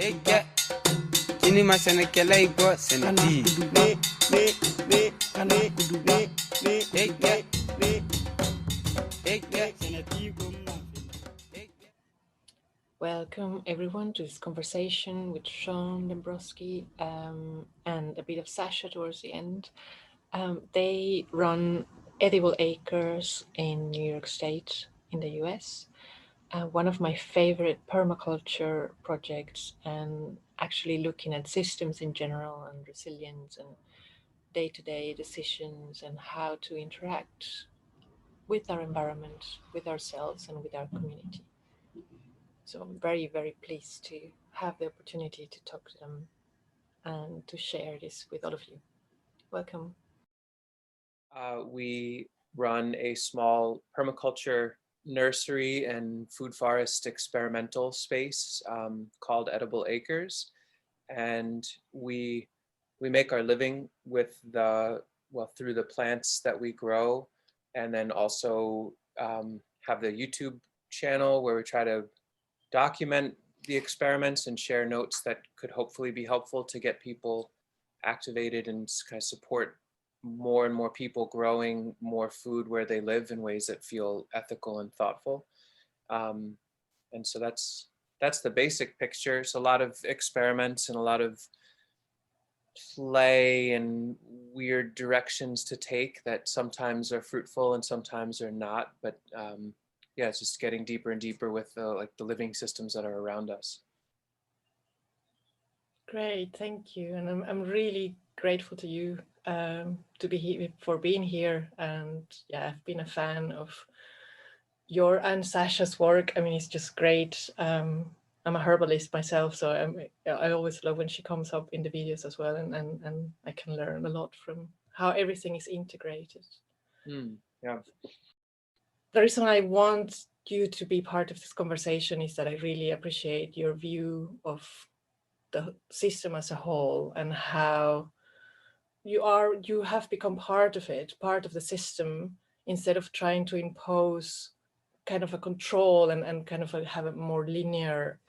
Eke, ini masana kela ipo senati. Welcome everyone to this conversation with Sean Dembrosky and a bit of Sasha towards the end. They run Edible Acres in New York State in the US. One of my favorite permaculture projects, and actually looking at systems in general and resilience and day-to-day decisions and how to interact with our environment, with ourselves and with our community. So I'm very, very pleased to have the opportunity to talk to them and to share this with all of you. Welcome. We run a small permaculture nursery and food forest experimental space called Edible Acres, and we make our living with through the plants that we grow, and then also have the YouTube channel where we try to document the experiments and share notes that could hopefully be helpful to get people activated and kind of support more and more people growing more food where they live in ways that feel ethical and thoughtful. And so that's the basic picture. It's a lot of experiments and a lot of play and weird directions to take that sometimes are fruitful and sometimes are not. But yeah, it's just getting deeper and deeper with the living systems that are around us. Great, thank you. And I'm really grateful to you to be here, for being here. And yeah, I've been a fan of your and Sasha's work. I mean, it's just great. I'm a herbalist myself, so I always love when she comes up in the videos as well, and I can learn a lot from how everything is integrated. Yeah. The reason I want you to be part of this conversation is that I really appreciate your view of the system as a whole and how you have become part of it, part of the system, instead of trying to impose kind of a control and kind of have a more linear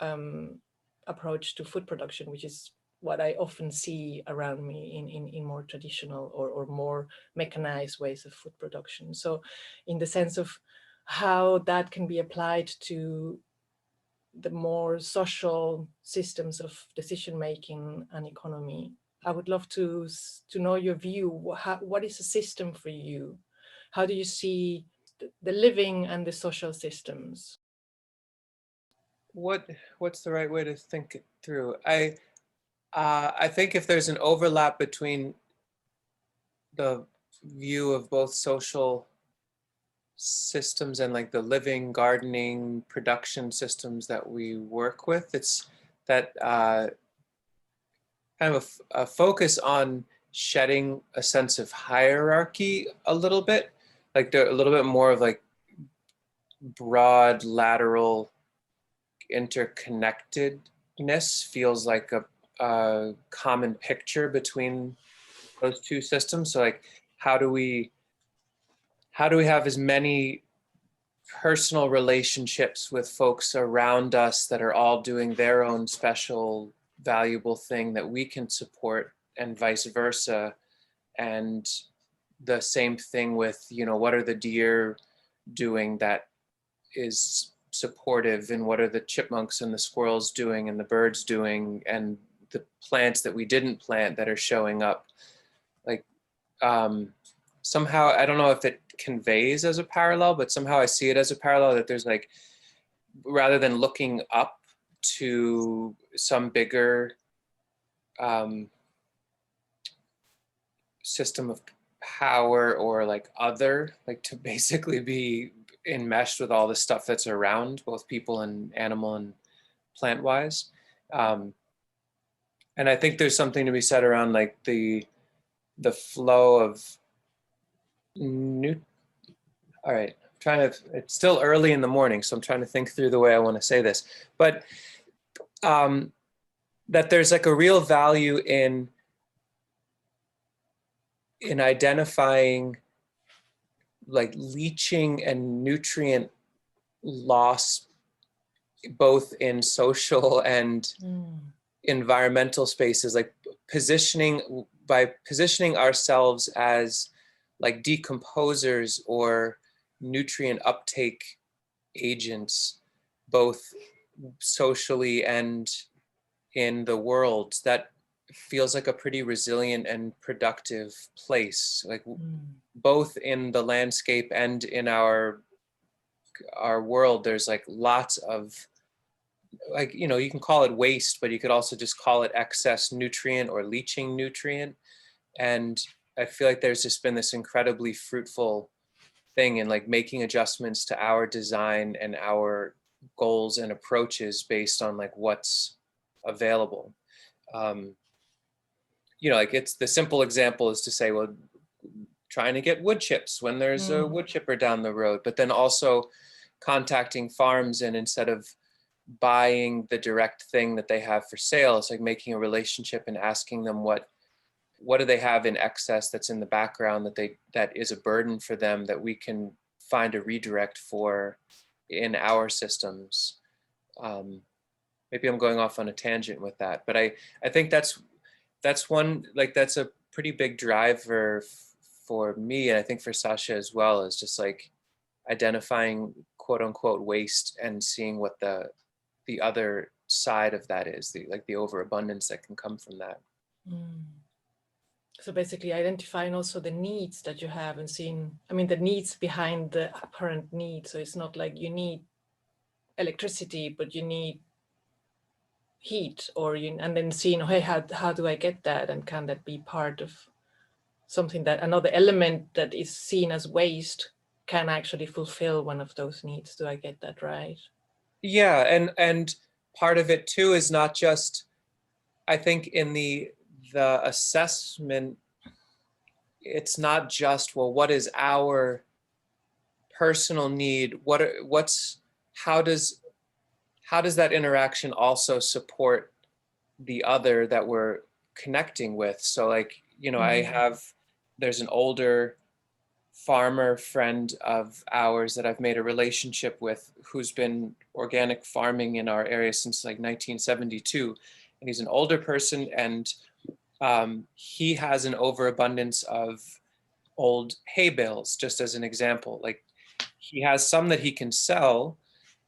approach to food production, which is what I often see around me in more traditional or more mechanized ways of food production. So in the sense of how that can be applied to the more social systems of decision-making and economy, I would love to know your view. What is a system for you? How do you see the living and the social systems? What's the right way to think it through? I think if there's an overlap between the view of both social systems and like the living, gardening, production systems that we work with, it's that kind of a focus on shedding a sense of hierarchy a little bit, like a little bit more of like broad lateral interconnectedness feels like a common picture between those two systems. So like, how do we have as many personal relationships with folks around us that are all doing their own special, valuable thing that we can support, and vice versa. And the same thing with, what are the deer doing that is supportive, and what are the chipmunks and the squirrels doing and the birds doing, and the plants that we didn't plant that are showing up. Like somehow, I don't know if it conveys as a parallel, but somehow I see it as a parallel, that there's like, rather than looking up to some bigger system of power or like other, like to basically be enmeshed with all the stuff that's around, both people and animal and plant wise. And I think there's something to be said around like the flow of all right, it's still early in the morning, so I'm trying to think through the way I want to say this, but that there's like a real value in identifying like leaching and nutrient loss, both in social and environmental spaces, like by positioning ourselves as like decomposers or nutrient uptake agents, both socially and in the world, that feels like a pretty resilient and productive place, like both in the landscape and in our world. There's like lots of, like, you know, you can call it waste, but you could also just call it excess nutrient or leaching nutrient. And I feel like there's just been this incredibly fruitful thing in like making adjustments to our design and our goals and approaches based on like what's available. You know, like, it's the simple example is to say, well, trying to get wood chips when there's a wood chipper down the road, but then also contacting farms, and instead of buying the direct thing that they have for sale, it's like making a relationship and asking them what do they have in excess that's in the background that is a burden for them, that we can find a redirect for in our systems. Maybe I'm going off on a tangent with that, but I think that's one, like, that's a pretty big driver for me, and I think for Sasha as well, is just like identifying quote unquote waste and seeing what the other side of that is, the overabundance that can come from that. So basically identifying also the needs that you have and seeing, I mean, the needs behind the apparent need. So it's not like you need electricity, but you need heat, and then seeing, hey, how do I get that? And can that be part of something, that another element that is seen as waste can actually fulfill one of those needs? Do I get that right? Yeah, and part of it too is not just, I think in the assessment, it's not just, well, what is our personal need? How does that interaction also support the other that we're connecting with? So, like, you know, there's an older farmer friend of ours that I've made a relationship with, who's been organic farming in our area since like 1972. And he's an older person, and he has an overabundance of old hay bales, just as an example. Like, he has some that he can sell,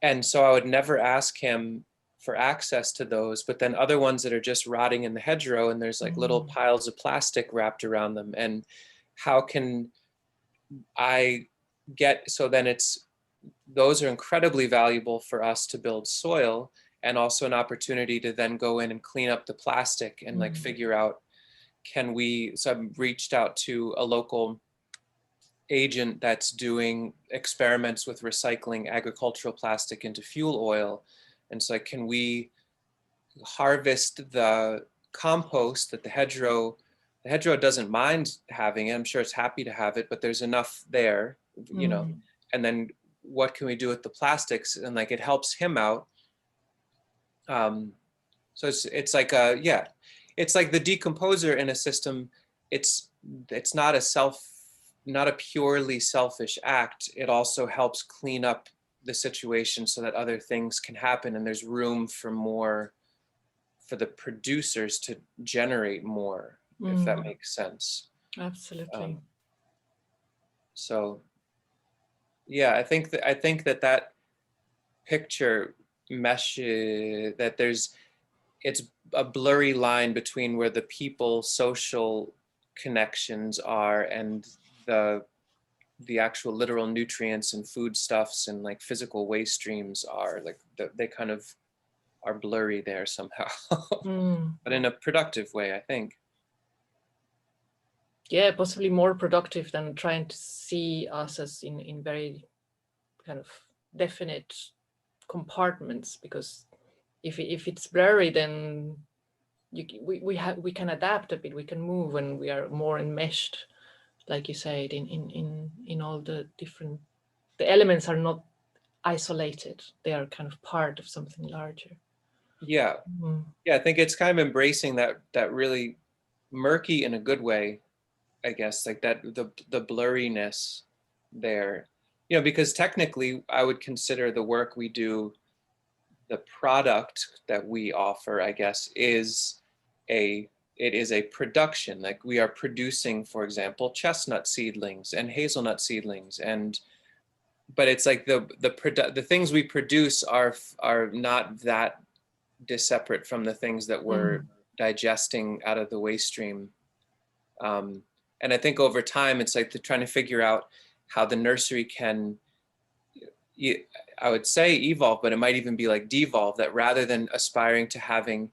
and so I would never ask him for access to those, but then other ones that are just rotting in the hedgerow, and there's like little piles of plastic wrapped around them, and how can I get, so then those are incredibly valuable for us to build soil, and also an opportunity to then go in and clean up the plastic and like figure out, so I've reached out to a local agent that's doing experiments with recycling agricultural plastic into fuel oil. And so, like, can we harvest the compost that the hedgerow doesn't mind having it. I'm sure it's happy to have it, but there's enough there, you know, and then what can we do with the plastics? And like, it helps him out. So it's like it's like the decomposer in a system. It's not a purely selfish act. It also helps clean up the situation so that other things can happen, and there's room for the producers to generate more, if that makes sense. Absolutely. So yeah, I think that picture meshes, that it's a blurry line between where the people social connections are and the actual literal nutrients and foodstuffs and like physical waste streams are, like they kind of are blurry there somehow. But in a productive way, I think. Yeah, possibly more productive than trying to see us as in very kind of definite compartments, because if it's blurry, then we can adapt a bit, we can move, and we are more enmeshed, like you said, in all the different, the elements are not isolated, they are kind of part of something larger. Yeah. Yeah, I think it's kind of embracing that really murky in a good way, I guess, like that the blurriness there, you know, because technically I would consider the work we do the product that we offer, I guess, is a production. Like we are producing, for example, chestnut seedlings and hazelnut seedlings, and but it's like the things we produce are not that separate from the things that we're digesting out of the waste stream. And I think over time, it's like trying to figure out how the nursery can, I would say evolve, but it might even be like devolve, that rather than aspiring to having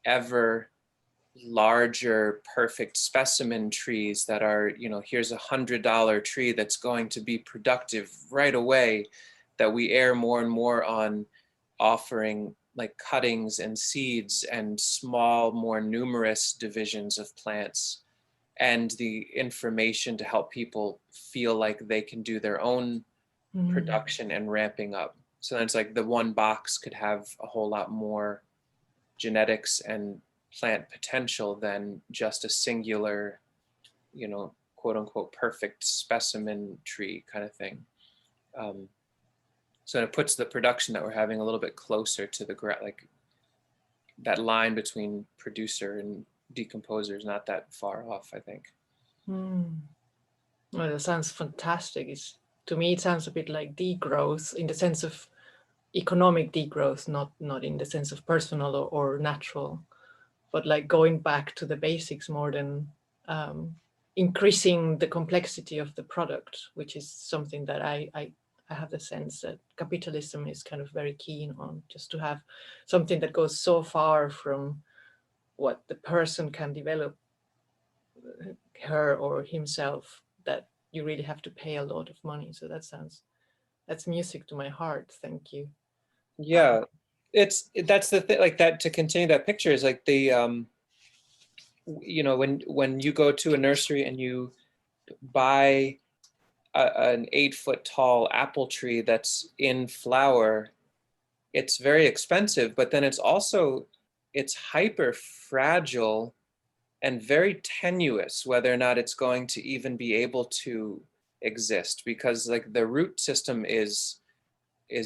ever larger, perfect specimen trees that are, here's $100 tree that's going to be productive right away, that we err more and more on offering like cuttings and seeds and small, more numerous divisions of plants, and the information to help people feel like they can do their own production and ramping up. So then it's like the one box could have a whole lot more genetics and plant potential than just a singular, quote unquote, perfect specimen tree kind of thing. So it puts the production that we're having a little bit closer to the ground, like that line between producer and decomposer is not that far off, I think. Well, that sounds fantastic. To me, it sounds a bit like degrowth in the sense of economic degrowth, not in the sense of personal or natural, but like going back to the basics more than increasing the complexity of the product, which is something that I have the sense that capitalism is kind of very keen on, just to have something that goes so far from what the person can develop, her or himself, that you really have to pay a lot of money. So that's music to my heart. Thank you. Yeah, that's the thing, like that, to continue that picture is like the, when you go to a nursery and you buy an 8-foot tall apple tree that's in flower, it's very expensive, but then it's hyper fragile and very tenuous whether or not it's going to even be able to exist, because like the root system is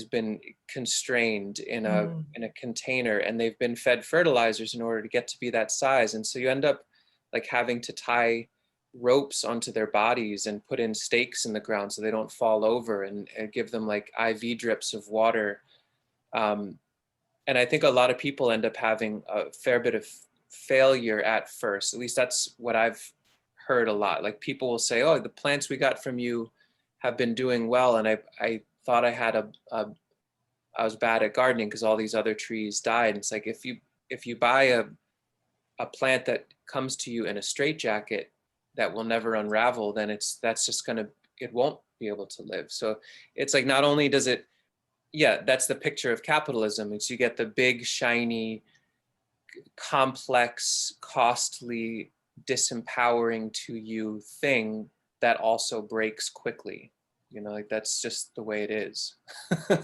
been constrained in a container, and they've been fed fertilizers in order to get to be that size. And so you end up like having to tie ropes onto their bodies and put in stakes in the ground so they don't fall over, and give them like IV drips of water. And I think a lot of people end up having a fair bit of failure at first. At least that's what I've heard a lot. Like people will say, oh, the plants we got from you have been doing well, and I thought I had I was bad at gardening because all these other trees died. And it's like if you buy a plant that comes to you in a straitjacket that will never unravel, then that's just it won't be able to live. So it's like not only does it, yeah, that's the picture of capitalism. It's you get the big, shiny, complex, costly, disempowering to you thing that also breaks quickly. Like that's just the way it is.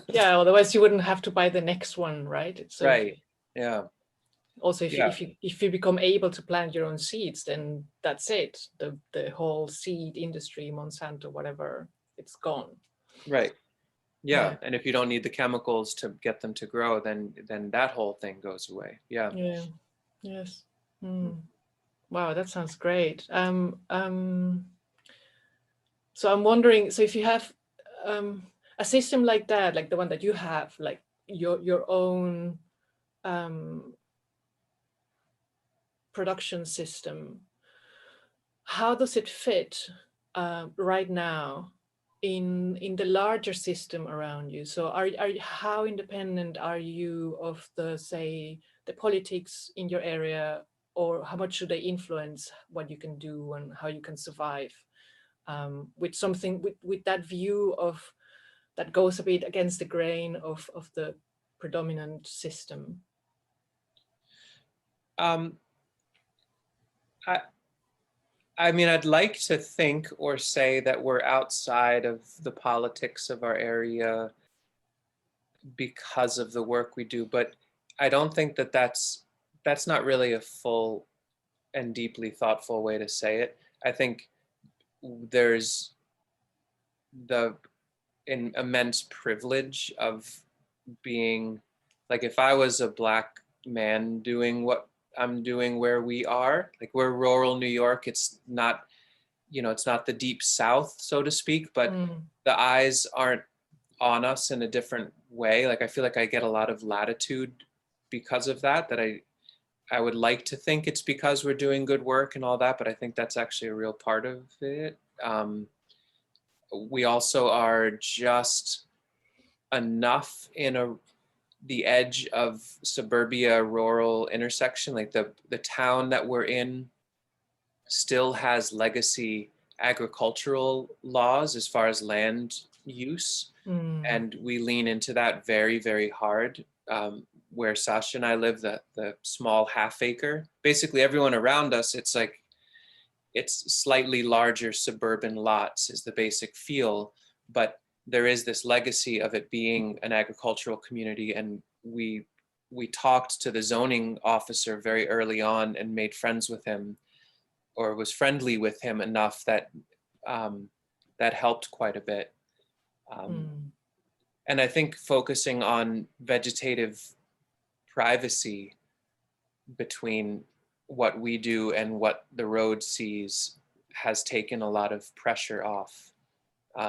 Yeah, otherwise you wouldn't have to buy the next one, right? So right. Yeah. Also, if you become able to plant your own seeds, then that's it. The whole seed industry, Monsanto, whatever, it's gone. Right. Yeah. And if you don't need the chemicals to get them to grow, then that whole thing goes away. Yeah. Yeah. Yes. Wow, that sounds great. So I'm wondering, so if you have a system like that, like the one that you have, like your own production system, how does it fit right now in the larger system around you? So how independent are you of the politics in your area, or how much should they influence what you can do and how you can survive with something with that view of that goes a bit against the grain of the predominant system? I mean, I'd like to think or say that we're outside of the politics of our area because of the work we do, but I don't think that that's not really a full and deeply thoughtful way to say it. I think there's the immense privilege of being Like if I was a Black man doing what I'm doing where we are, like we're rural New York, it's not, you know, it's not the deep South, so to speak, but the eyes aren't on us in a different way. Like I feel like I get a lot of latitude because of that, that I would like to think it's because we're doing good work and all that, but I think that's actually a real part of it. We also are just enough in the edge of suburbia rural intersection. Like the town that we're in still has legacy agricultural laws as far as land use. And we lean into that very, very hard. Where Sasha and I live, the small half acre, basically everyone around us, it's like, it's slightly larger suburban lots is the basic feel, but there is this legacy of it being an agricultural community. And we talked to the zoning officer very early on and made friends with him, or was friendly with him enough that that helped quite a bit. And I think focusing on vegetative privacy between what we do and what the road sees has taken a lot of pressure off.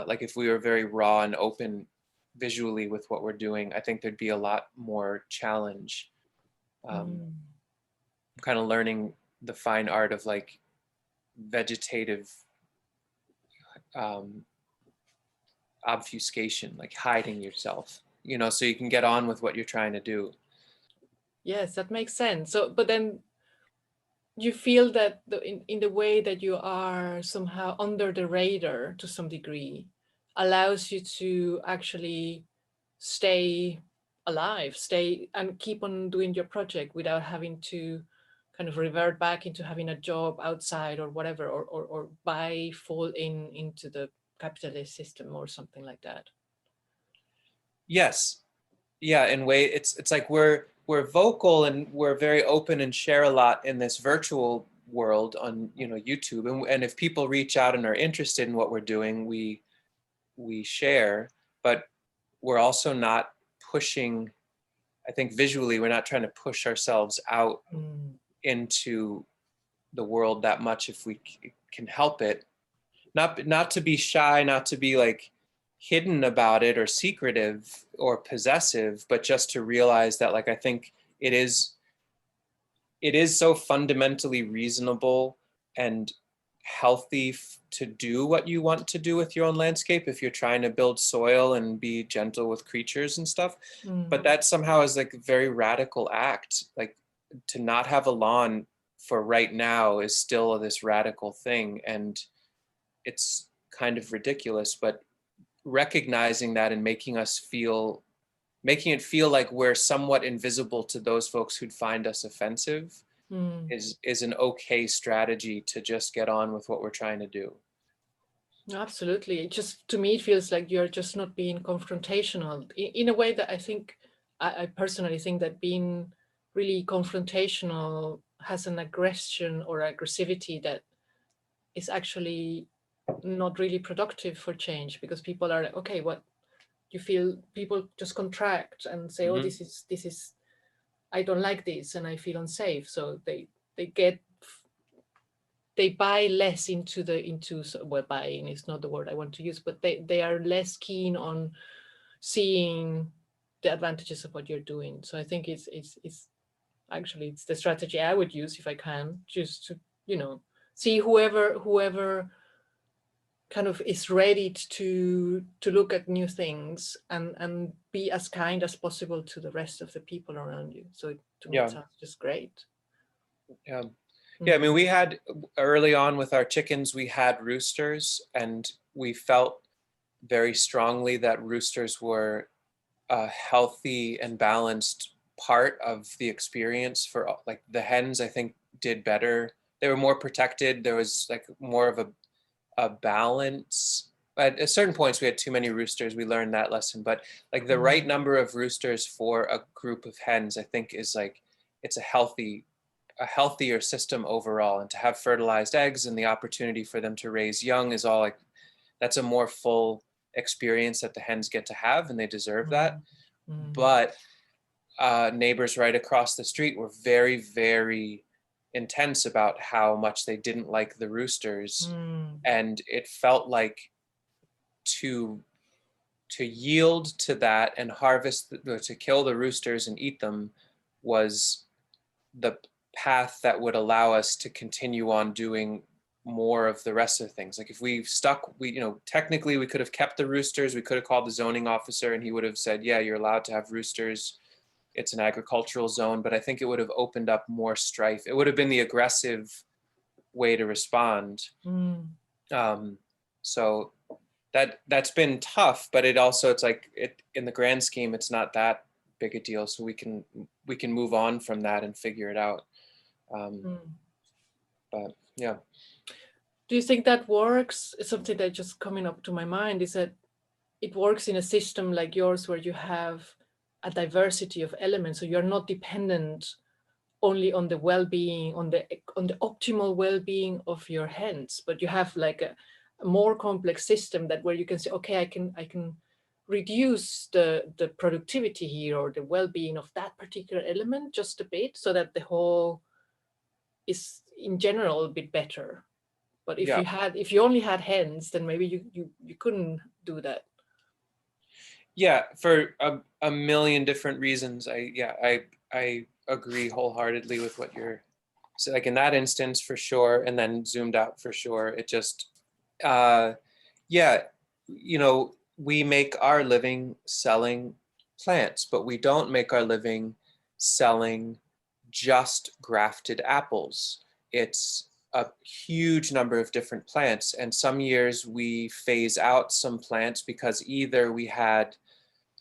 Like if we were very raw and open visually with what we're doing, I think there'd be a lot more challenge. I'm kind of learning the fine art of like vegetative obfuscation, like hiding yourself, you know, so you can get on with what you're trying to do. Yes, that makes sense. So, but then you feel that in the way that you are somehow under the radar to some degree allows you to actually stay alive, stay and keep on doing your project without having to kind of revert back into having a job outside or whatever, or fall into the capitalist system or something like that. Yes. Yeah, in way it's like we're vocal and we're very open and share a lot in this virtual world on, you know, YouTube, and if people reach out and are interested in what we're doing, we share, but we're also not pushing. I think visually we're not trying to push ourselves out into the world that much if we can help it. Not to be shy, not to be like hidden about it or secretive or possessive, but just to realize that, like, I think it is so fundamentally reasonable and healthy to do what you want to do with your own landscape if you're trying to build soil and be gentle with creatures and stuff. But that somehow is like a very radical act. Like to not have a lawn for right now is still this radical thing, and it's kind of ridiculous, but recognizing that and making it feel like we're somewhat invisible to those folks who'd find us offensive is an okay strategy to just get on with what we're trying to do. Absolutely. It just, to me, it feels like you're just not being confrontational in a way that I think, I personally think that being really confrontational has an aggression or aggressivity that is actually not really productive for change, because people are like, okay, what you feel, people just contract and say, oh, this is, I don't like this and I feel unsafe. So they buy less into well, buying is not the word I want to use, but they are less keen on seeing the advantages of what you're doing. So I think it's actually it's the strategy I would use if I can, just to, you know, see whoever kind of is ready to look at new things and be as kind as possible to the rest of the people around you. So to me, it sounds just great. Yeah. Yeah, I mean, we had early on with our chickens, we had roosters, and we felt very strongly that roosters were a healthy and balanced part of the experience. For like the hens, I think did better. They were more protected. There was like more of a balance. At certain points, we had too many roosters. We learned that lesson, but like the right number of roosters for a group of hens, I think is like, it's a healthier system overall. And to have fertilized eggs and the opportunity for them to raise young is all like, that's a more full experience that the hens get to have, and they deserve that. But neighbors right across the street were very, very intense about how much they didn't like the roosters. And it felt like to yield to that and harvest, to kill the roosters and eat them was the path that would allow us to continue on doing more of the rest of the things. Like if we stuck, technically we could have kept the roosters, we could have called the zoning officer and he would have said, yeah, you're allowed to have roosters. It's an agricultural zone, but I think it would have opened up more strife. It would have been the aggressive way to respond. So that's been tough, but it's like in the grand scheme, it's not that big a deal. So we can move on from that and figure it out. But yeah. Do you think that works? It's something that just coming up to my mind is that it works in a system like yours where you have a diversity of elements, so you're not dependent only on the well-being, on the optimal well-being of your hens, but you have like a more complex system that where you can say, okay, I can reduce the productivity here or the well-being of that particular element just a bit, so that the whole is in general a bit better. But if if you only had hens, then maybe you couldn't do that. Yeah, for a million different reasons. I agree wholeheartedly with what you're saying. Like in that instance, for sure, and then zoomed out for sure. It just, we make our living selling plants, but we don't make our living selling just grafted apples. It's a huge number of different plants, and some years we phase out some plants because either we had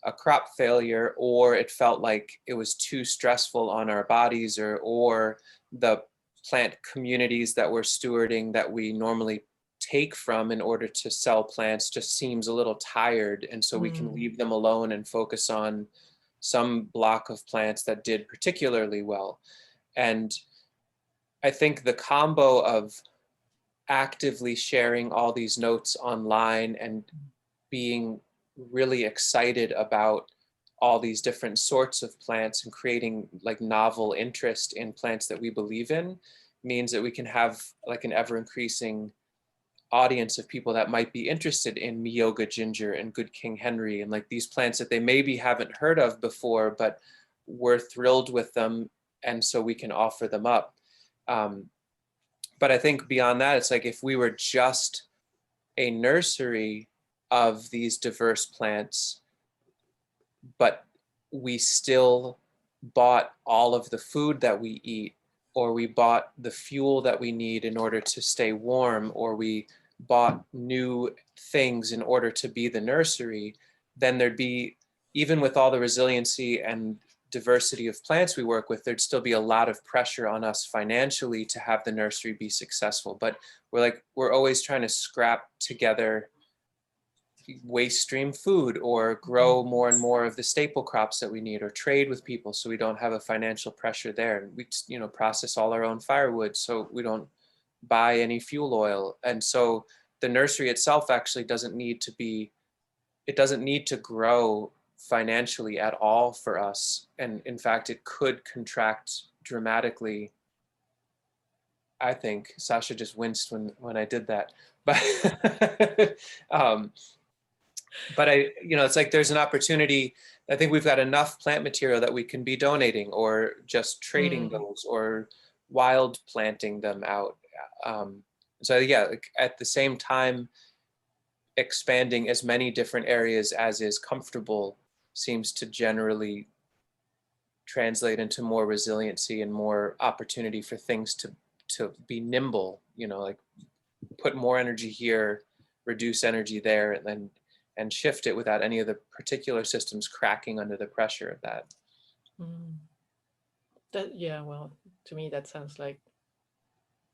a crop failure or it felt like it was too stressful on our bodies, or the plant communities that we're stewarding that we normally take from in order to sell plants just seems a little tired, and so we can leave them alone and focus on some block of plants that did particularly well. And I think the combo of actively sharing all these notes online and being really excited about all these different sorts of plants and creating like novel interest in plants that we believe in means that we can have like an ever increasing audience of people that might be interested in Miyoga ginger and Good King Henry and like these plants that they maybe haven't heard of before, but we're thrilled with them, and so we can offer them up. But I think beyond that, it's like if we were just a nursery of these diverse plants, but we still bought all of the food that we eat, or we bought the fuel that we need in order to stay warm, or we bought new things in order to be the nursery, then there'd be, even with all the resiliency and diversity of plants we work with, there'd still be a lot of pressure on us financially to have the nursery be successful. But we're always trying to scrap together waste stream food or grow more and more of the staple crops that we need, or trade with people so we don't have a financial pressure there. We process all our own firewood so we don't buy any fuel oil. And so the nursery itself actually doesn't need to grow financially at all for us. And in fact, it could contract dramatically. I think Sasha just winced when I did that, but but it's like there's an opportunity. I think we've got enough plant material that we can be donating or just trading those or wild planting them out. So yeah, like at the same time, expanding as many different areas as is comfortable seems to generally translate into more resiliency and more opportunity for things to be nimble, like put more energy here, reduce energy there, and shift it without any of the particular systems cracking under the pressure of that. Well, to me that sounds like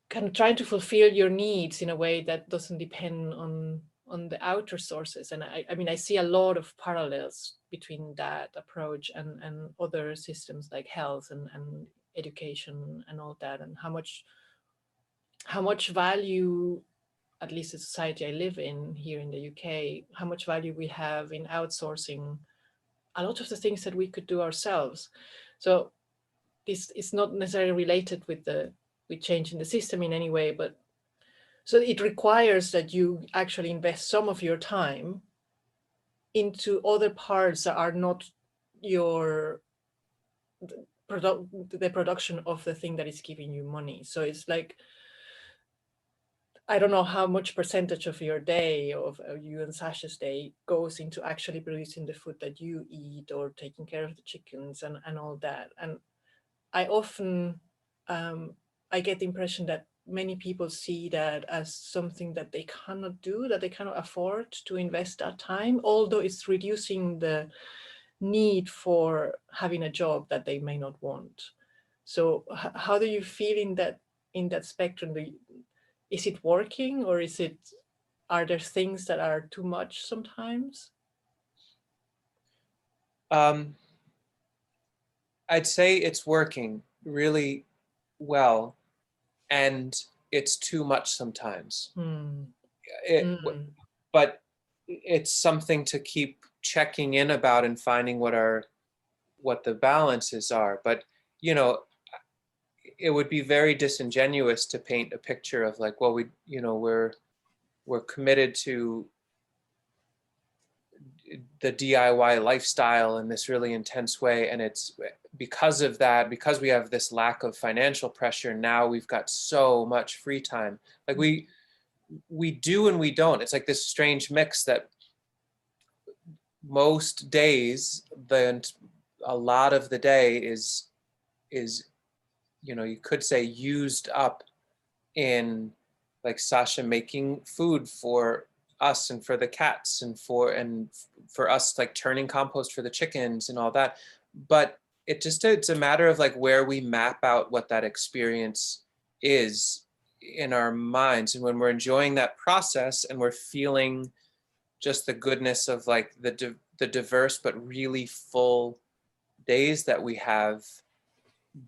kind of trying to fulfill your needs in a way that doesn't depend on the outer sources. And I mean, I see a lot of parallels between that approach and other systems like health and education and all that, and how much value, at least the society I live in here in the UK, how much value we have in outsourcing a lot of the things that we could do ourselves. So this is not necessarily related with changing the system in any way, but so it requires that you actually invest some of your time into other parts that are not your the production of the thing that is giving you money. So it's like, I don't know how much percentage of your day, of you and Sasha's day, goes into actually producing the food that you eat or taking care of the chickens and all that. And I often, I get the impression that many people see that as something that they cannot do, that they cannot afford to invest that time, although it's reducing the need for having a job that they may not want. So how do you feel in that spectrum? Is it working, or are there things that are too much sometimes? I'd say it's working really well, and it's too much sometimes. But it's something to keep checking in about and finding what the balances are. But you know, it would be very disingenuous to paint a picture of like, well, we're committed to the DIY lifestyle in this really intense way, and it's because of that, because we have this lack of financial pressure, now we've got so much free time. Like we do and we don't. It's like this strange mix that most days, a lot of the day is you could say used up in like Sasha making food for us and for the cats and for us like turning compost for the chickens and all that. But it's a matter of like where we map out what that experience is in our minds, and when we're enjoying that process and we're feeling just the goodness of like the diverse but really full days that we have,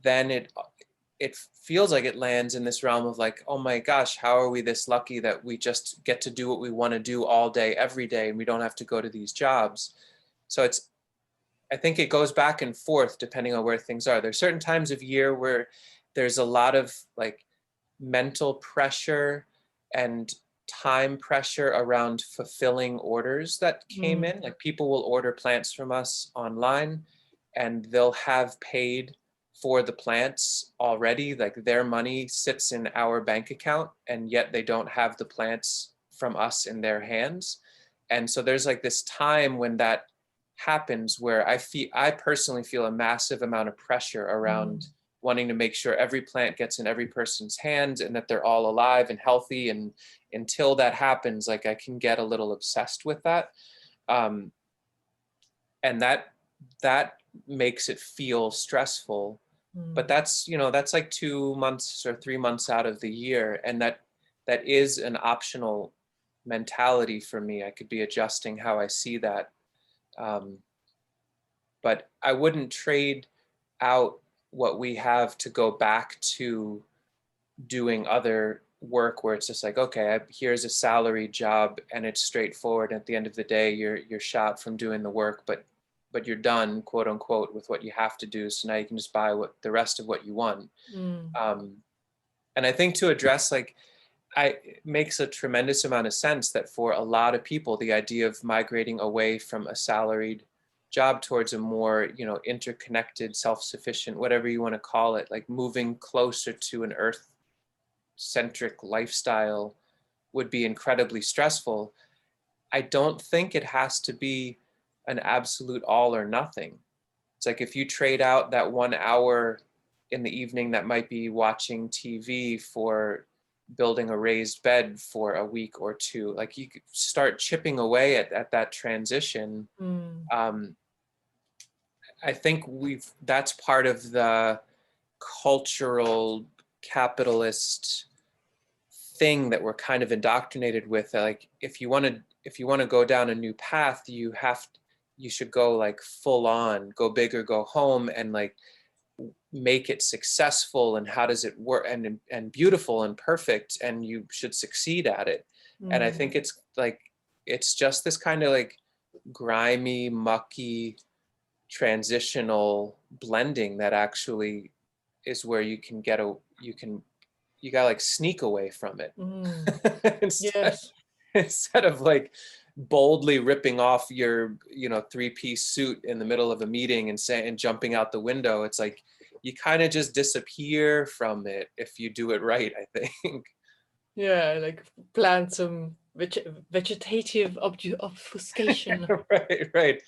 then it feels like it lands in this realm of like, oh my gosh, how are we this lucky that we just get to do what we want to do all day, every day, and we don't have to go to these jobs. So I think it goes back and forth depending on where things are. There's certain times of year where there's a lot of like mental pressure and time pressure around fulfilling orders that came in. Like people will order plants from us online and they'll have paid for the plants already, like their money sits in our bank account, and yet they don't have the plants from us in their hands. And so there's like this time when that happens where I personally feel a massive amount of pressure around wanting to make sure every plant gets in every person's hands and that they're all alive and healthy. And until that happens, like I can get a little obsessed with that. And that makes it feel stressful. But that's like 2 months or 3 months out of the year. And that is an optional mentality for me. I could be adjusting how I see that. But I wouldn't trade out what we have to go back to doing other work where it's just like, okay, here's a salary job and it's straightforward. At the end of the day, you're shot from doing the work, but you're done, quote unquote, with what you have to do. So now you can just buy the rest of what you want. And I think to address it makes a tremendous amount of sense that for a lot of people, the idea of migrating away from a salaried job towards a more, interconnected, self-sufficient, whatever you want to call it, like moving closer to an earth-centric lifestyle would be incredibly stressful. I don't think it has to be an absolute all or nothing. It's like if you trade out that 1 hour in the evening that might be watching TV for building a raised bed for a week or two, like you could start chipping away at that transition. I think that's part of the cultural capitalist thing that we're kind of indoctrinated with. Like if you want to go down a new path, you should go like full on, go big or go home, and like make it successful. And how does it work? And beautiful and perfect, and you should succeed at it. And I think it's just this kind of like grimy, mucky transitional blending that actually is where you can get you gotta like sneak away from it instead, Yes. instead of like boldly ripping off your, you know, three-piece suit in the middle of a meeting and jumping out the window. It's like you kind of just disappear from it if you do it right, I think. Yeah, like plant some vegetative obfuscation Right.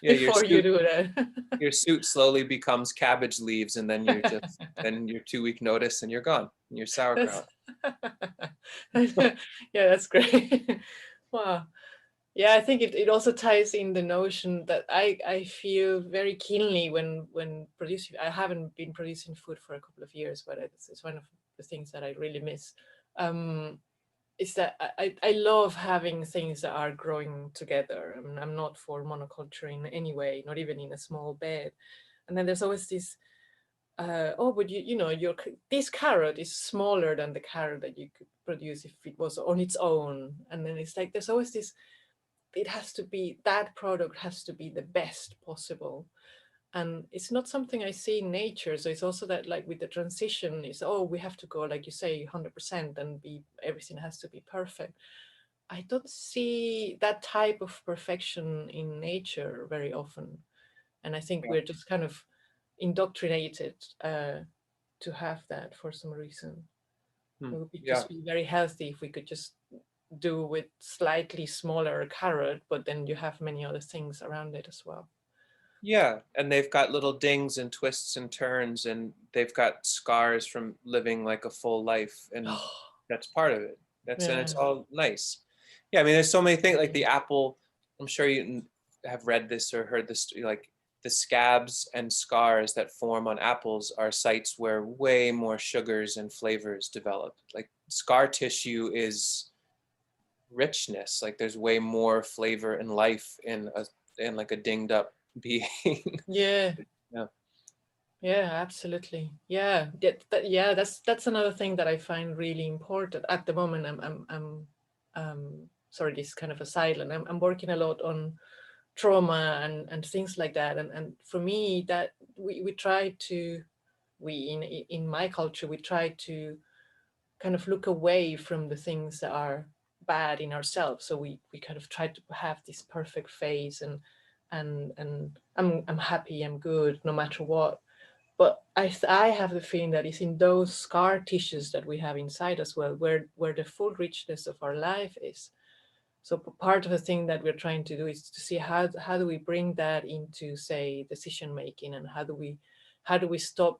Yeah, before you do that. your suit slowly becomes cabbage leaves, and then you're just then your 2-week notice and you're gone. And you're That's sauerkraut. yeah, that's great. Wow. Yeah, I think it also ties in the notion that I feel very keenly when producing. I haven't been producing food for a couple of years, but it's one of the things that I really miss. Is that I love having things that are growing together. I mean, I'm not for monoculture in any way, not even in a small bed. And then there's always this, oh, but you know, this carrot is smaller than the carrot that you could produce if it was on its own. And then it's like there's always this, it has to be, that product has to be the best possible. And it's not something I see in nature. So it's also that, like, with the transition is, oh, we have to go, like you say, 100% and be, everything has to be perfect. I don't see that type of perfection in nature very often. And I think Yeah. we're just kind of indoctrinated to have that for some reason. It would Yeah. just be very healthy if we could just do with slightly smaller carrot, but then you have many other things around it as well. Yeah, and they've got little dings and twists and turns, and they've got scars from living like a full life, and that's part of it. And Yeah. it's all nice. Yeah, I mean, there's so many things like the apple. I'm sure you have read this or heard this. Like the scabs and scars that form on apples are sites where way more sugars and flavors develop. Like scar tissue is richness. Like there's way more flavor and life in like a dinged up being. Yeah. Yeah. Yeah, absolutely. Yeah, yeah, that's another thing that I find really important at the moment. Sorry, this is kind of a sideline. I'm working a lot on trauma and things like that. And for me, that we try to, we in my culture, we try to kind of look away from the things that are bad in ourselves. So we kind of try to have this perfect face and I'm happy, I'm good, no matter what. But I have the feeling that it's in those scar tissues that we have inside as well, where the full richness of our life is. So part of the thing that we're trying to do is to see how do we bring that into, say, decision making, and how do we stop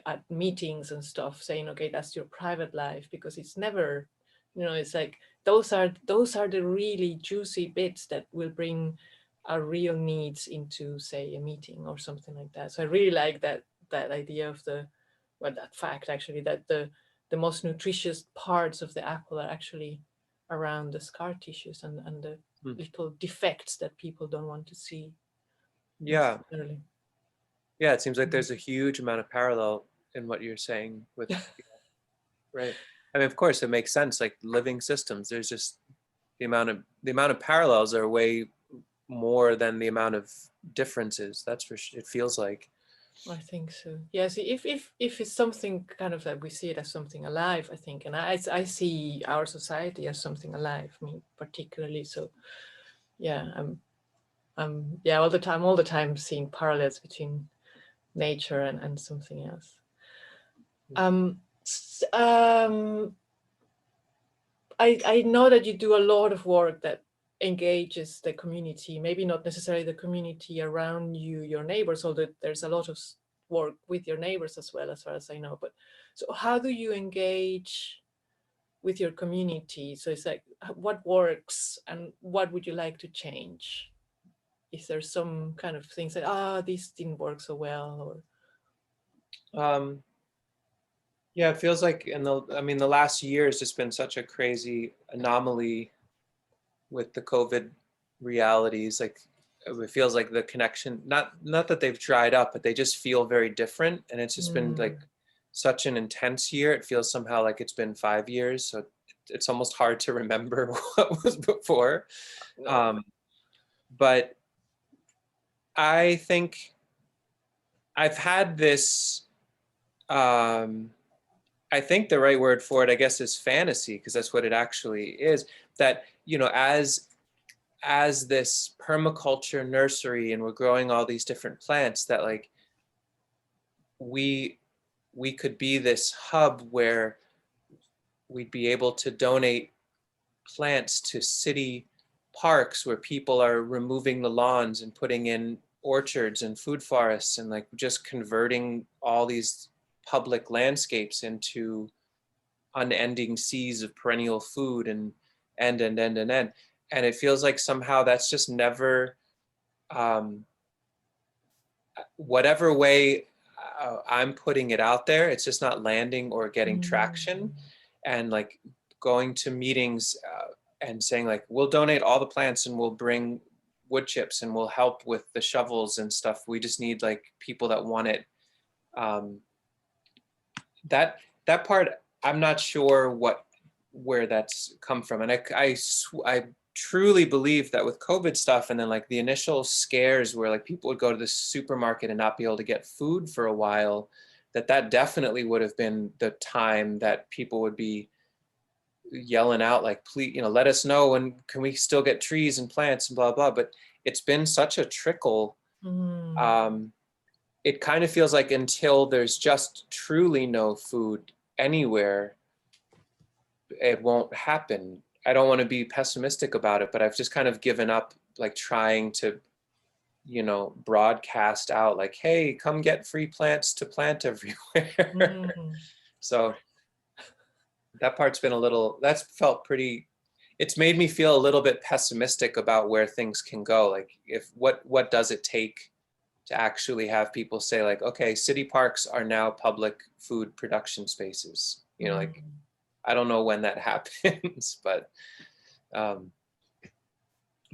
at meetings and stuff saying, okay, that's your private life, because it's never, it's like those are the really juicy bits that will bring our real needs into, say, a meeting or something like that. So I really like that idea of that fact actually, that the most nutritious parts of the apple are actually around the scar tissues and the little defects that people don't want to see Yeah. necessarily. Yeah, it seems like there's a huge amount of parallel in what you're saying with, right. I mean, of course, it makes sense. Like living systems, there's just the amount of parallels are way more than the amount of differences. That's for sure. It feels like. I think so. Yeah. See, if it's something kind of that we see it as something alive, I think, and I see our society as something alive, me particularly. So, yeah, I'm yeah all the time seeing parallels between nature and something else. Um, I know that you do a lot of work that engages the community, maybe not necessarily the community around you, your neighbors, although there's a lot of work with your neighbors as well, as far as I know. But so how do you engage with your community? So it's like, what works and what would you like to change? Is there some kind of things that, this didn't work so well? Um, yeah, it feels like the last year has just been such a crazy anomaly with the COVID realities. Like it feels like the connection, not that they've dried up, but they just feel very different. And it's just been like such an intense year. It feels somehow like it's been 5 years. So it's almost hard to remember what was before. But I think I've had this, I think the right word for it, I guess, is fantasy, because that's what it actually is. That, you know, as this permaculture nursery and we're growing all these different plants, that like we could be this hub where we'd be able to donate plants to city parks where people are removing the lawns and putting in orchards and food forests, and like just converting all these public landscapes into unending seas of perennial food and end. And it feels like somehow that's just never, um, whatever way I'm putting it out there, it's just not landing or getting traction. And like going to meetings and saying like, we'll donate all the plants and we'll bring wood chips and we'll help with the shovels and stuff. We just need like people that want it. That part, I'm not sure where that's come from. And I truly believe that with COVID stuff, and then like the initial scares where like people would go to the supermarket and not be able to get food for a while, that definitely would have been the time that people would be yelling out like, please, you know, let us know, and can we still get trees and plants and blah blah. But it's been such a trickle. It kind of feels like until there's just truly no food anywhere, it won't happen. I don't want to be pessimistic about it, but I've just kind of given up like trying to, you know, broadcast out like, hey, come get free plants to plant everywhere. So that part's been that's felt pretty, it's made me feel a little bit pessimistic about where things can go. Like if, what does it take to actually have people say like, okay, city parks are now public food production spaces, you know, like, I don't know when that happens, but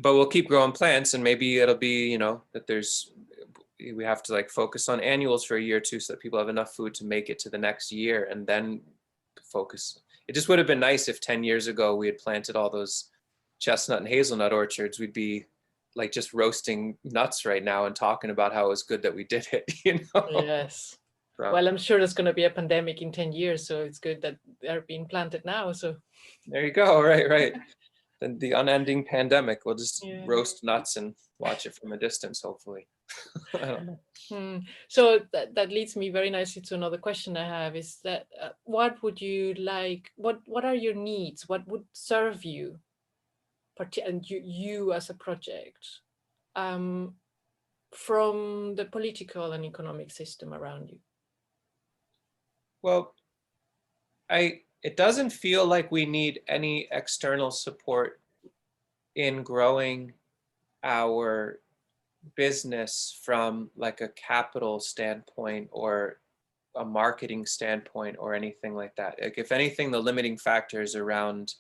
we'll keep growing plants, and maybe it'll be, you know, that we have to like focus on annuals for a year or two so that people have enough food to make it to the next year, and then focus. It just would have been nice if 10 years ago we had planted all those chestnut and hazelnut orchards. We'd be like just roasting nuts right now and talking about how it was good that we did it, you know? Yes. So, well, I'm sure there's going to be a pandemic in 10 years, so it's good that they're being planted now. So there you go. Right. Then the unending pandemic, we'll just roast nuts and watch it from a distance, hopefully. I don't know. So that leads me very nicely to another question I have, is that what would you like, what are your needs? What would serve you, and you as a project, from the political and economic system around you? Well, it doesn't feel like we need any external support in growing our business from like a capital standpoint or a marketing standpoint or anything like that. Like if anything, the limiting factors around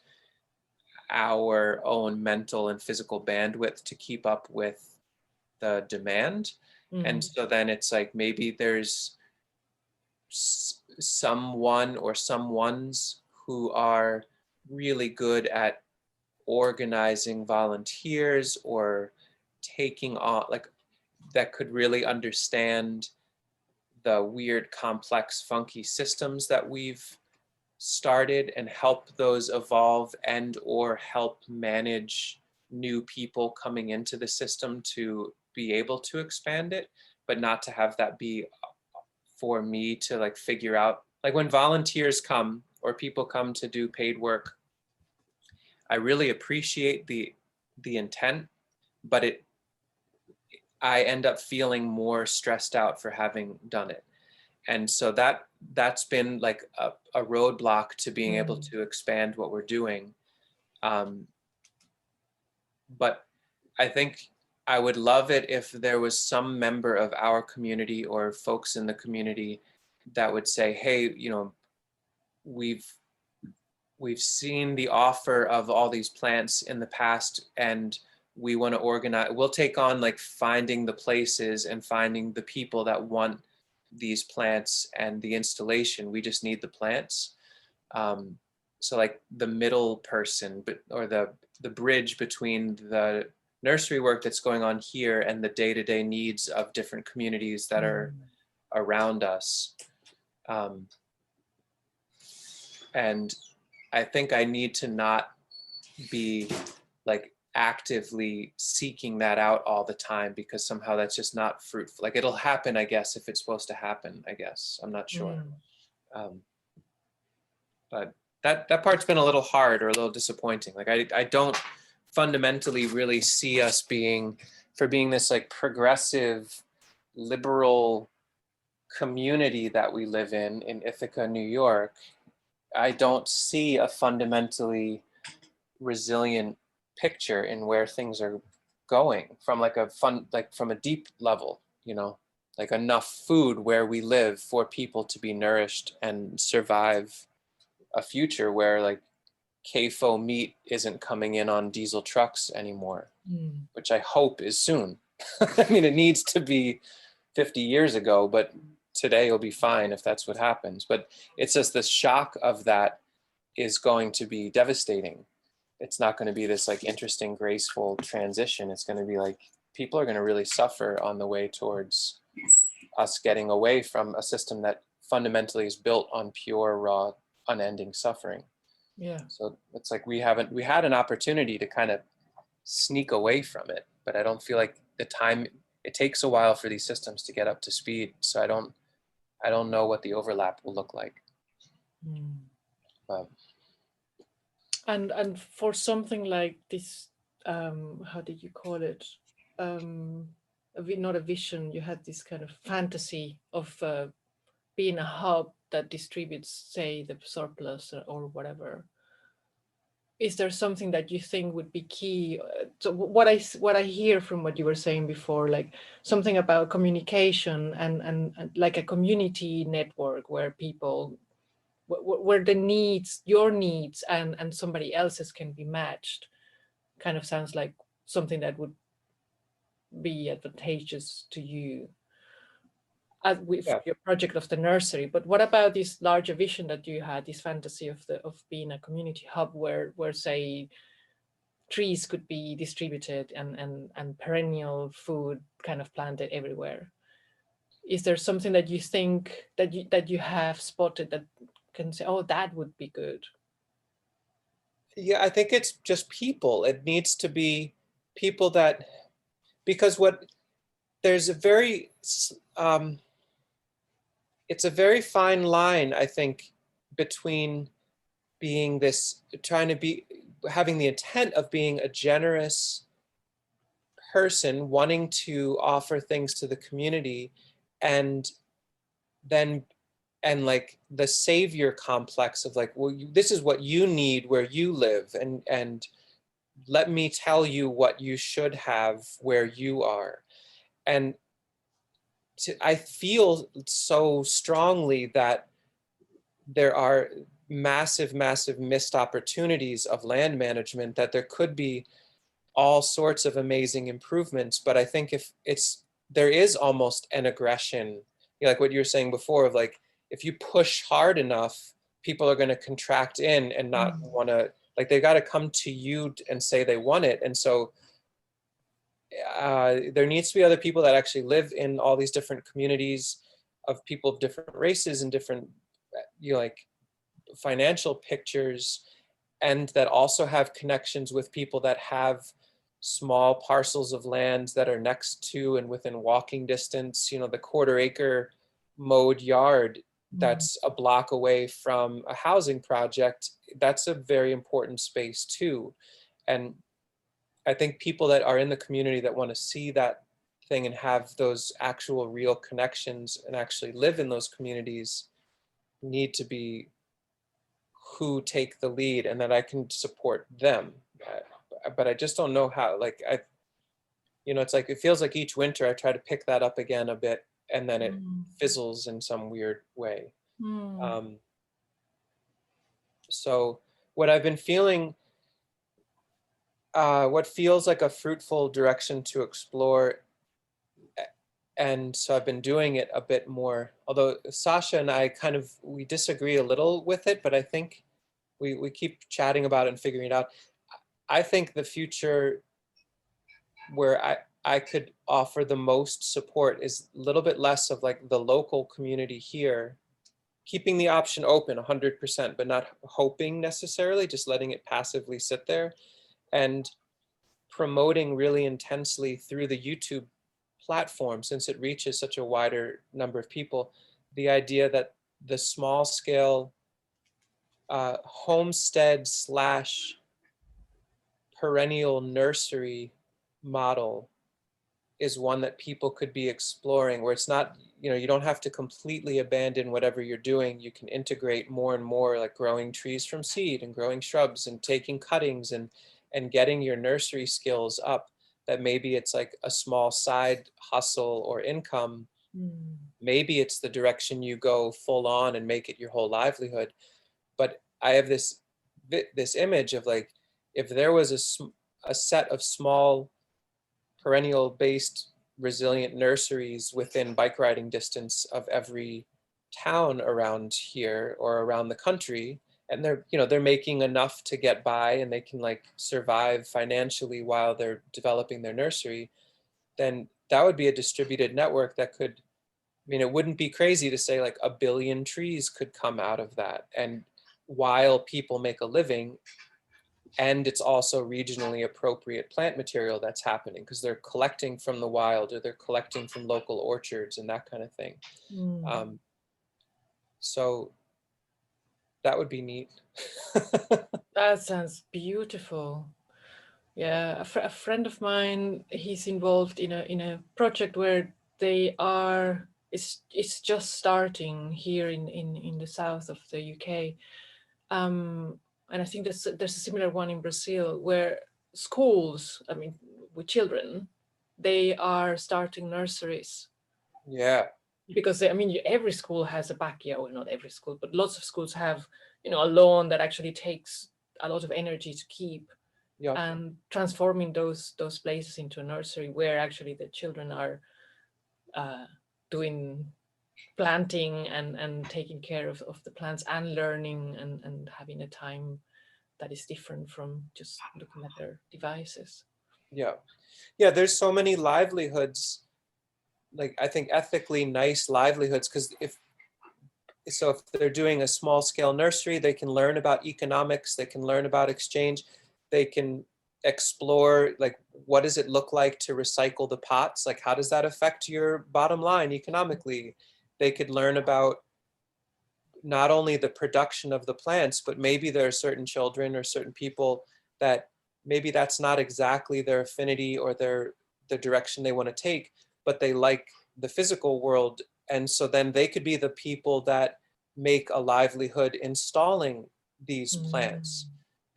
our own mental and physical bandwidth to keep up with the demand. And so then it's like maybe there's someone or someones who are really good at organizing volunteers or taking on, like, that could really understand the weird, complex, funky systems that we've started and help those evolve and or help manage new people coming into the system to be able to expand it, but not to have that be for me to like figure out. Like when volunteers come or people come to do paid work, I really appreciate the intent, but I end up feeling more stressed out for having done it. And so that's been like a roadblock to being able to expand what we're doing. But I think I would love it if there was some member of our community or folks in the community that would say, hey, you know, we've seen the offer of all these plants in the past, and we want to organize, we'll take on like finding the places and finding the people that want these plants and the installation. We just need the plants. So like the middle person, or the bridge between the nursery work that's going on here and the day-to-day needs of different communities that are around us. And I think I need to not be like actively seeking that out all the time, because somehow that's just not fruitful. Like it'll happen, I guess, if it's supposed to happen, I guess. I'm not sure. But that part's been a little hard or a little disappointing. Like I don't fundamentally really see us being this like progressive, liberal community that we live in Ithaca, New York. I don't see a fundamentally resilient picture in where things are going from like from a deep level, you know, like enough food where we live for people to be nourished and survive a future where like CAFO meat isn't coming in on diesel trucks anymore, which I hope is soon. I mean, it needs to be 50 years ago, but today will be fine if that's what happens. But it's just the shock of that is going to be devastating. It's not going to be this like interesting, graceful transition. It's going to be like people are going to really suffer on the way towards us getting away from a system that fundamentally is built on pure, raw, unending suffering. Yeah. So it's like we had an opportunity to kind of sneak away from it, but I don't feel like it takes a while for these systems to get up to speed. So I don't know what the overlap will look like. And for something like this, how did you call it? Not a vision. You had this kind of fantasy of being a hub that distributes, say, the surplus or whatever. Is there something that you think would be key? So what I hear from what you were saying before, like something about communication and like a community network where people, where the needs, your needs and somebody else's can be matched, kind of sounds like something that would be advantageous to you with your project of the nursery. But what about this larger vision that you had, this fantasy of being a community hub where say trees could be distributed and perennial food kind of planted everywhere? Is there something that you think that you have spotted that can say, oh, that would be good? Yeah, I think it's just people. It needs to be people that, because there's a very, it's a very fine line, I think, between being having the intent of being a generous person, wanting to offer things to the community, and like the savior complex of like, well, this is what you need where you live, and let me tell you what you should have where you are. And I feel so strongly that there are massive missed opportunities of land management, that there could be all sorts of amazing improvements. But I think there is almost an aggression, you know, like what you were saying before, of like, if you push hard enough, people are going to contract in and not want to, like, they got to come to you and say they want it. And so there needs to be other people that actually live in all these different communities of people of different races and different, you know, like financial pictures, and that also have connections with people that have small parcels of land that are next to and within walking distance. You know, the quarter-acre mowed yard that's a block away from a housing project, that's a very important space too. And I think people that are in the community that want to see that thing and have those actual real connections and actually live in those communities need to be who take the lead, and that I can support them. But I just don't know how. Like, you know, it's like, it feels like each winter I try to pick that up again a bit, and then it fizzles in some weird way. So what I've been feeling, what feels like a fruitful direction to explore, and so I've been doing it a bit more, although Sasha and I we disagree a little with it, but I think we keep chatting about it and figuring it out. I think the future where I could offer the most support is a little bit less of like the local community here, keeping the option open 100%, but not hoping necessarily, just letting it passively sit there, and promoting really intensely through the YouTube platform, since it reaches such a wider number of people, the idea that the small scale homestead slash perennial nursery model is one that people could be exploring, where it's not, you don't have to completely abandon whatever you're doing. You can integrate more and more, like growing trees from seed and growing shrubs and taking cuttings and getting your nursery skills up, that maybe it's like a small side hustle or income. Maybe it's the direction you go full on and make it your whole livelihood. But I have this image of like, if there was a set of small perennial based resilient nurseries within bike riding distance of every town around here or around the country, and they're making enough to get by and they can like survive financially while they're developing their nursery, then that would be a distributed network that could, it wouldn't be crazy to say like 1 billion trees could come out of that, and while people make a living, and it's also regionally appropriate plant material that's happening because they're collecting from the wild or they're collecting from local orchards and that kind of thing. So that would be neat. That sounds beautiful. Yeah, a friend of mine, he's involved in a project where they are, it's just starting here in the south of the UK. And I think there's a similar one in Brazil where schools, with children, they are starting nurseries. Yeah. Because every school has a backyard, well, not every school, but lots of schools have, a lawn that actually takes a lot of energy to keep. Yeah. And transforming those places into a nursery where actually the children are doing planting and taking care of the plants and learning and having a time that is different from just looking at their devices. Yeah, there's so many livelihoods, like I think ethically nice livelihoods, because if they're doing a small scale nursery, they can learn about economics, they can learn about exchange, they can explore like what does it look like to recycle the pots, like how does that affect your bottom line economically. They could learn about not only the production of the plants, but maybe there are certain children or certain people that maybe that's not exactly their affinity or the direction they want to take, but they like the physical world. And so then they could be the people that make a livelihood installing these plants,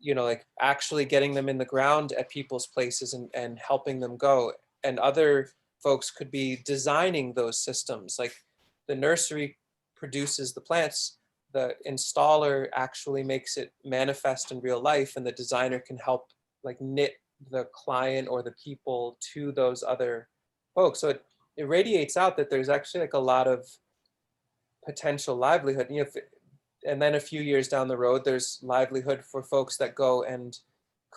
like actually getting them in the ground at people's places and helping them go. And other folks could be designing those systems. Like the nursery produces the plants, the installer actually makes it manifest in real life, and the designer can help like knit the client or the people to those other folks. So it radiates out that there's actually like a lot of potential livelihood. And then a few years down the road, there's livelihood for folks that go and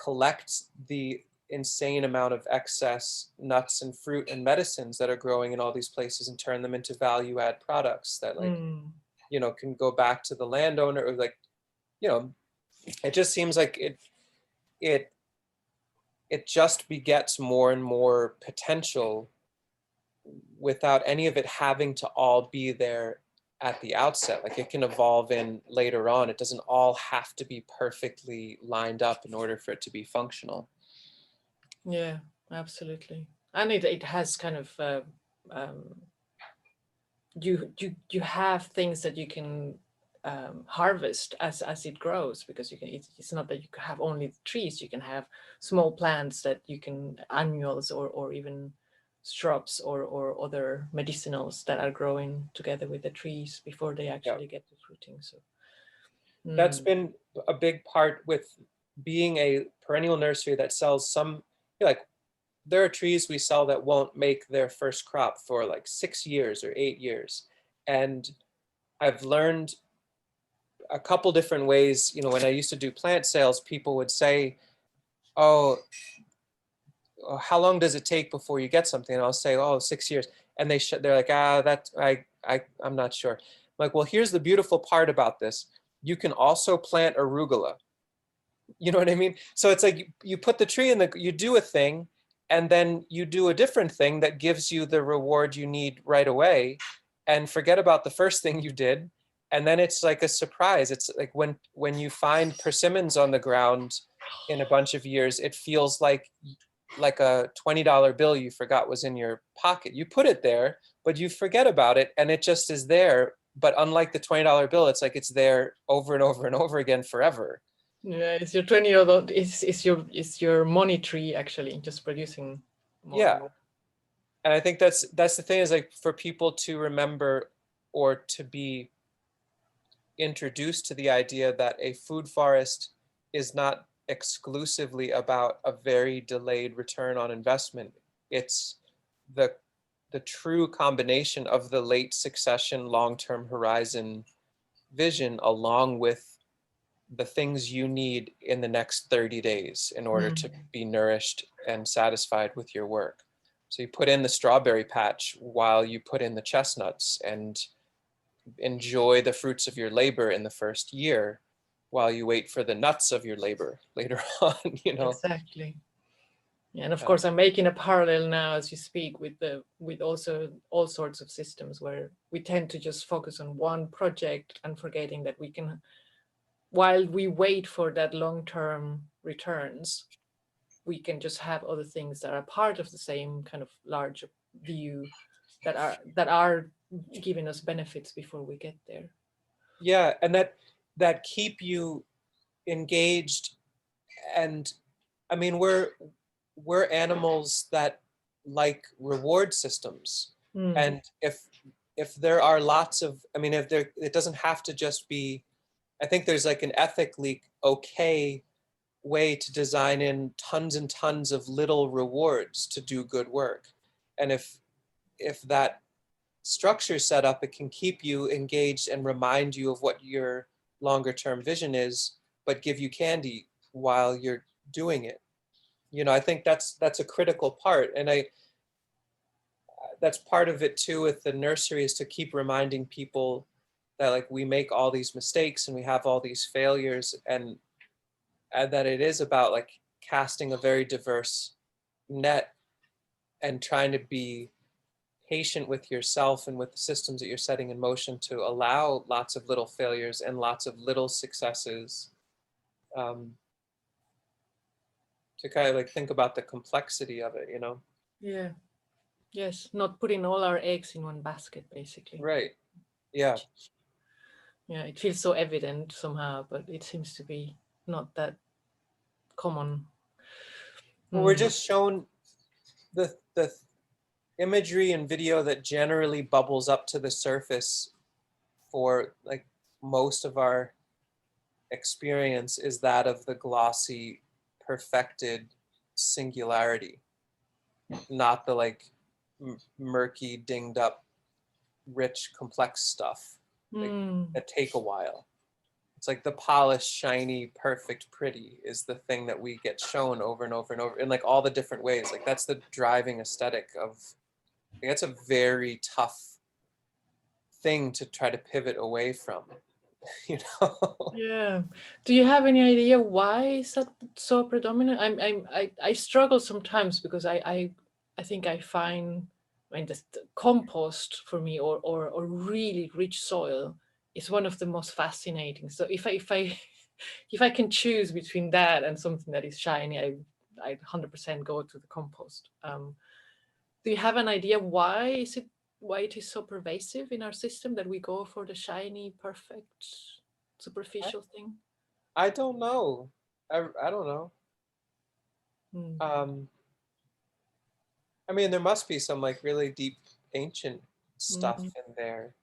collect the insane amount of excess nuts and fruit and medicines that are growing in all these places and turn them into value add products that like, can go back to the landowner, or like, it just seems like it just begets more and more potential without any of it having to all be there at the outset. Like it can evolve in later on. It doesn't all have to be perfectly lined up in order for it to be functional. Yeah, absolutely. And it has kind of you have things that you can harvest as it grows, because it's not that you have only trees. You can have small plants that you can, annuals or even shrubs or other medicinals that are growing together with the trees before they actually get to fruiting. So that's been a big part with being a perennial nursery that sells some, like there are trees we sell that won't make their first crop for like 6 years or 8 years. And I've learned a couple different ways. When I used to do plant sales, people would say, oh, how long does it take before you get something? And I'll say, oh, 6 years. And they're like, I'm not sure. I'm like, well, here's the beautiful part about this. You can also plant arugula. You know what I mean? So it's like you put the tree in you do a thing, and then you do a different thing that gives you the reward you need right away, and forget about the first thing you did. And then it's like a surprise. It's like when you find persimmons on the ground in a bunch of years, it feels like a $20 bill you forgot was in your pocket. You put it there, but you forget about it, and it just is there. But unlike the $20 bill, it's like it's there over and over and over again forever. Yeah, it's your 20-year-old. It's your money tree actually, just producing more. Yeah. And more. And I think that's the thing, is like for people to remember or to be introduced to the idea that a food forest is not exclusively about a very delayed return on investment. It's the true combination of the late succession, long-term horizon vision, along with the things you need in the next 30 days in order to be nourished and satisfied with your work. So you put in the strawberry patch while you put in the chestnuts, and enjoy the fruits of your labor in the first year while you wait for the nuts of your labor later on, you know? Exactly. Yeah, and of course, I'm making a parallel now as you speak with also all sorts of systems where we tend to just focus on one project and forgetting that we can, while we wait for that long-term returns, we can just have other things that are part of the same kind of large view that are giving us benefits before we get there. Yeah, and that keep you engaged. And I mean, we're animals that like reward systems. And if there are lots of, I mean, it doesn't have to just be, I think there's like an ethically okay way to design in tons and tons of little rewards to do good work. And if that structure set up, it can keep you engaged and remind you of what your longer term vision is, but give you candy while you're doing it. You know, I think that's a critical part. And that's part of it too with the nursery, is to keep reminding people that like we make all these mistakes and we have all these failures, and that it is about like casting a very diverse net and trying to be patient with yourself and with the systems that you're setting in motion to allow lots of little failures and lots of little successes, to kind of like think about the complexity of it, you know? Yeah. Yes, not putting all our eggs in one basket, basically. Right. Yeah. Yeah, it feels so evident somehow, but it seems to be not that common. Well, we're just shown the imagery and video that generally bubbles up to the surface for like most of our experience is that of the glossy, perfected singularity, not the like murky, dinged up, rich, complex stuff that take a while. It's like the polished, shiny, perfect, pretty is the thing that we get shown over and over and over in like all the different ways. Like that's the driving aesthetic of, that's a very tough thing to try to pivot away from, you know? Yeah. Do you have any idea why is that so predominant? I struggle sometimes because I think I find, I mean, the compost for me or really rich soil is one of the most fascinating. So if I can choose between that and something that is shiny, I 100% go to the compost. Do you have an idea why it is so pervasive in our system that we go for the shiny, perfect, superficial thing? I don't know. I don't know. I mean, there must be some like really deep ancient stuff in there.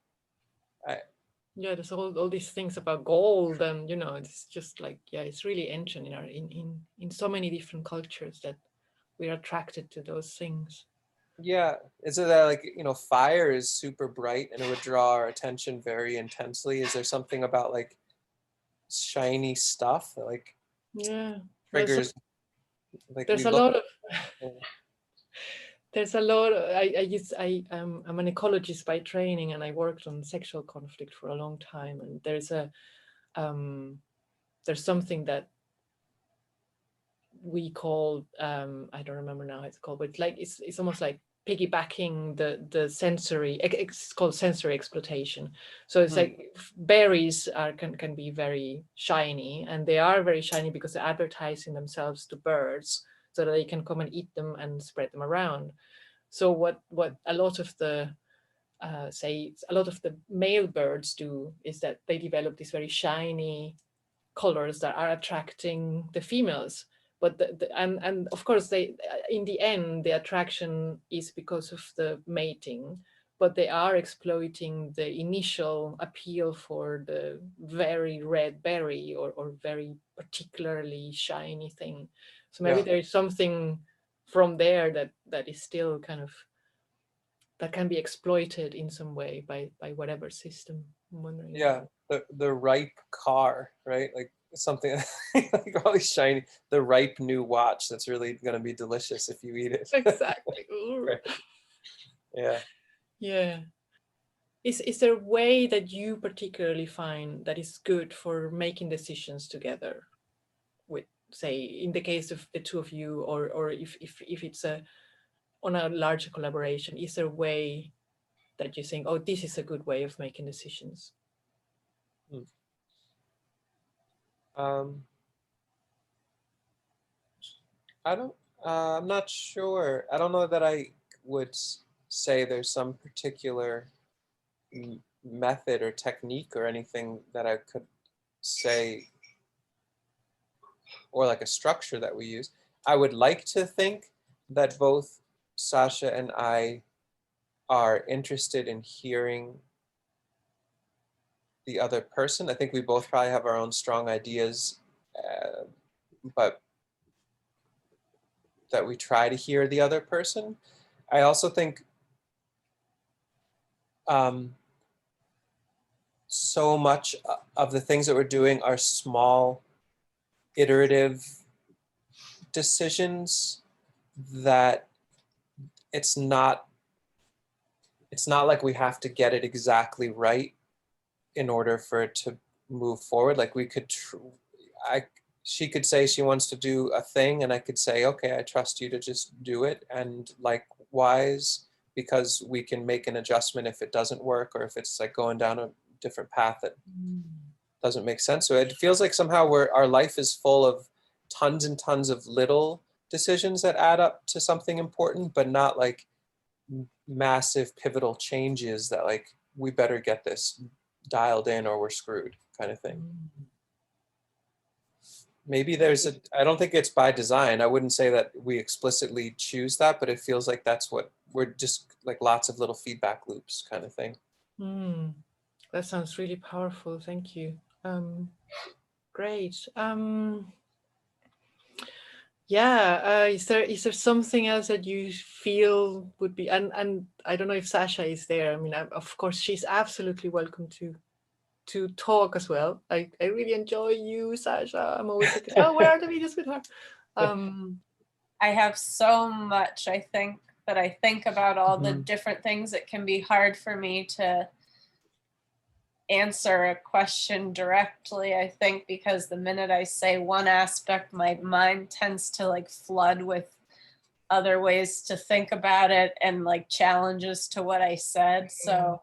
Yeah, there's all these things about gold, and you know, it's just like, yeah, it's really ancient in our in so many different cultures that we're attracted to those things. Yeah, is it that like, you know, fire is super bright and it would draw our attention very intensely? Is there something about like shiny stuff that like Yeah, triggers like there's we a look lot of There's a lot. I'm an ecologist by training, and I worked on sexual conflict for a long time. And there's something that we call, I don't remember now how it's called, but it's almost like piggybacking the sensory. It's called sensory exploitation. So it's like berries can be very shiny, and they are very shiny because they're advertising themselves to birds so that they can come and eat them and spread them around. So what a lot of the male birds do is that they develop these very shiny colors that are attracting the females. But and of course they, in the end, the attraction is because of the mating, but they are exploiting the initial appeal for the very red berry or very particularly shiny thing. So maybe there is something from there that is still kind of, that can be exploited in some way by whatever system. I'm wondering. Yeah, the ripe car, right? Like something like really shiny, the ripe new watch that's really going to be delicious if you eat it. Exactly. Right. Yeah. Yeah. Is there a way that you particularly find that is good for making decisions together with, say, in the case of the two of you, or if it's on a larger collaboration, is there a way that you think, oh, this is a good way of making decisions? I'm not sure. I don't know that I would say there's some particular method or technique or anything that I could say, or like a structure that we use. I would like to think that both Sasha and I are interested in hearing the other person. I think we both probably have our own strong ideas, but that we try to hear the other person. I also think so much of the things that we're doing are small, iterative decisions that it's not like we have to get it exactly right in order for it to move forward. Like we could, she could say she wants to do a thing, and I could say, okay, I trust you to just do it. And likewise, because we can make an adjustment if it doesn't work, or if it's like going down a different path that doesn't make sense. So it feels like somehow our life is full of tons and tons of little decisions that add up to something important, but not like massive pivotal changes that like we better get this dialed in or we're screwed kind of thing. Maybe I don't think it's by design. I wouldn't say that we explicitly choose that, but it feels like that's what we're just like, lots of little feedback loops kind of thing. That sounds really powerful. Thank you. Great. Is there something else that you feel would be, and I don't know if Sasha is there. I mean, of course, she's absolutely welcome to talk as well. I really enjoy you, Sasha. I'm always thinking, oh, where are the videos with her? I have so much, I think, that I think about all the different things. It can be hard for me to answer a question directly, I think, because the minute I say one aspect, my mind tends to like flood with other ways to think about it and like challenges to what I said. So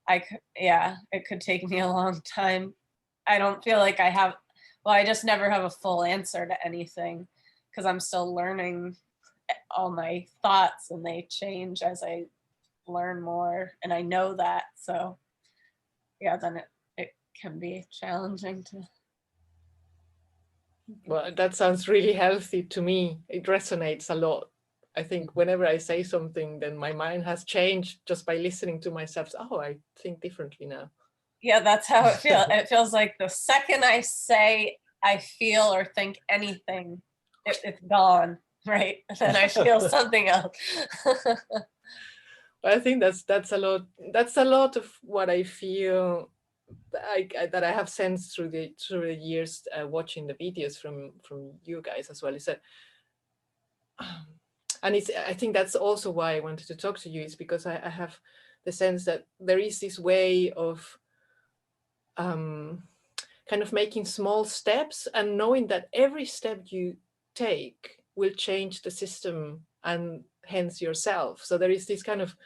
it could take me a long time. I don't feel like I just never have a full answer to anything because I'm still learning all my thoughts, and they change as I learn more, and I know that. So then it can be challenging to. Well, that sounds really healthy to me. It resonates a lot. I think whenever I say something, then my mind has changed just by listening to myself. Oh, I think differently now. Yeah, that's how it feels. It feels like the second I say I feel or think anything, it's gone, right? Then I feel something else. I think that's a lot. That's a lot of what I feel that I have sensed through the years watching the videos from you guys as well. Is that and I think that's also why I wanted to talk to you, is because I have the sense that there is this way of kind of making small steps and knowing that every step you take will change the system and hence yourself. So there is this kind of,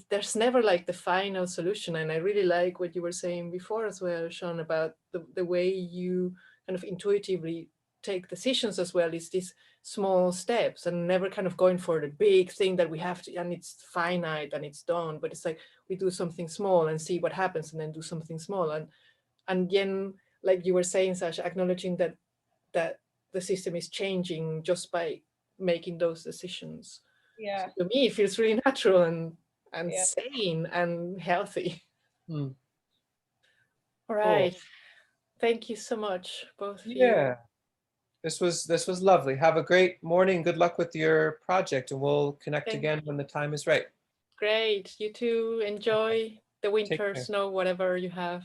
there's never like the final solution. And I really like what you were saying before as well, Sean, about the way you kind of intuitively take decisions as well, is these small steps and never kind of going for the big thing that we have to, and it's finite and it's done, but it's like we do something small and see what happens, and then do something small. And then, like you were saying, Sasha, acknowledging that the system is changing just by making those decisions. Yeah. So to me, it feels really natural and Yeah. sane and healthy. Hmm. All right. Cool. Thank you so much, both of you. Yeah. This was lovely. Have a great morning. Good luck with your project, and we'll connect again when the time is right. Great. You too. Enjoy the winter, snow, whatever you have.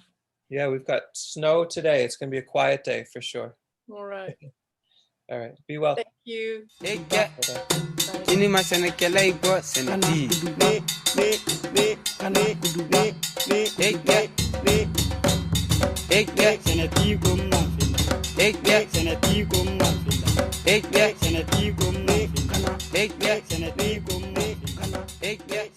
Yeah, we've got snow today. It's going to be a quiet day for sure. All right. All right. Be well. Thank you. Ini masana kela ipo senati. Senati gumma finna. Senati gumma finna. Senati gumma finna. Senati gumma finna.